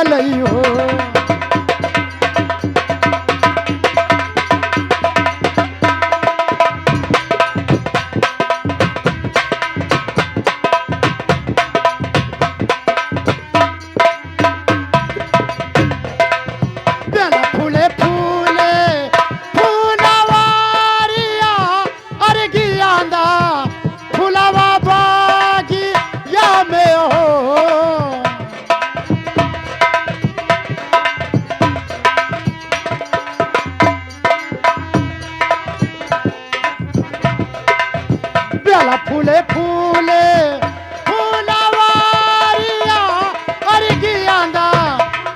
पियलई हो। बेला फूले फूले फूलवारिया अरे गियांदा फुलवा बागिया में हो। बेला फूले फूले फूलवारिया अरे गियांदा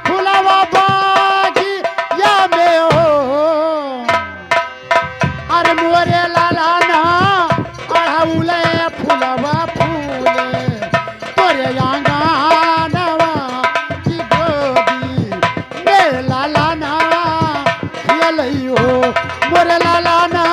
फुलवा बागिया में हो। अरे मोरे लाला ना अड़ाउले फुलवा फूले तोरे आंगनवा की गोदी में लाला ना पियलई हो। मोरे लाला ना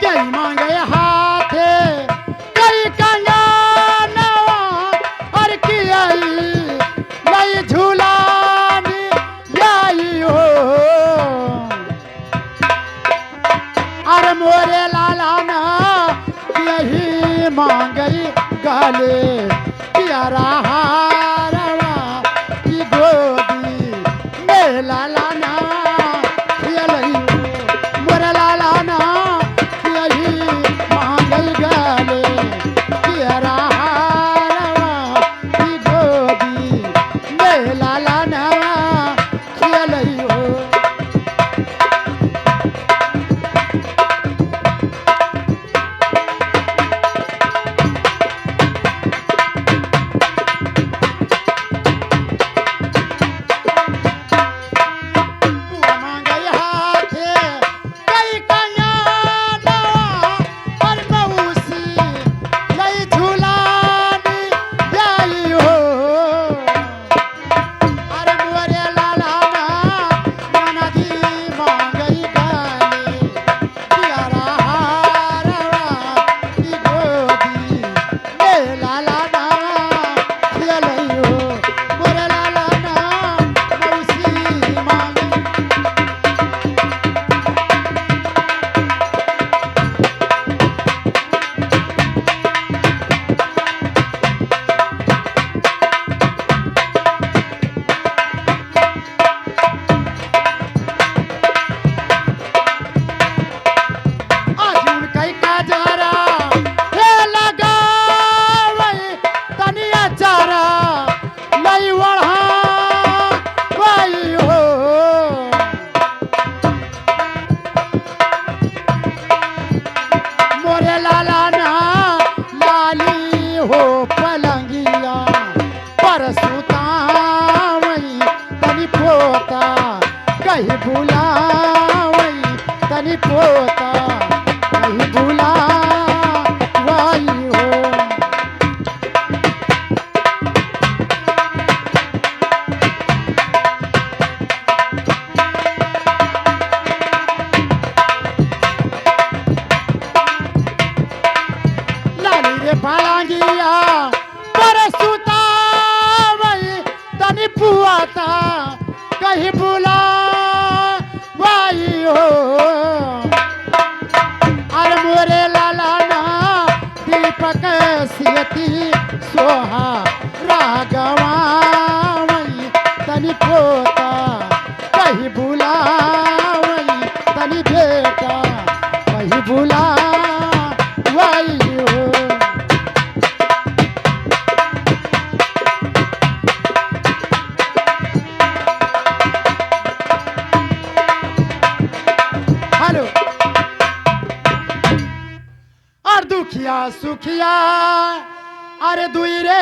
कई मांगे हाथे कई कंगनवा और कियाई लई झूलानी याई हो। अरे मोरे लाला ना यही मांगई गाले पियरा हारवा की गोदी में लाला ना पियलई हो। मोरे लाला ना यही मांगई गाले पियरा हारवा की गोदी में लाला ना पियलई हो। मांगई हाथे कई कंगनवा और मौसी लई झूलानी जाई हो। अरे मोरे लाला ना ननदी मांगई गाले पियरा हारवा की गोदी में लाला ना पियलई हो। मोरे लाला ना मौसी मांगई अर्जुन कई काजरा हे लगावई तनिया चारा लई वढ़ा वई हो। मोरे लाला ना लाली हो पलंगिया पर सुतावई तनी पोता कहीं बुलावई तनी पोता कहीं बुलावई हो। लाली रे पलंगिया पर सुतावई तनी पुआता कहीं बुलावई हो। अरे मोरे लाला ना दीपक सियती सोहा रागवावई तनी पोता कहीं बुलावई तनी बेटा कहीं बुलावई हो। हेलो और दुखिया सुखिया अरे दुई रे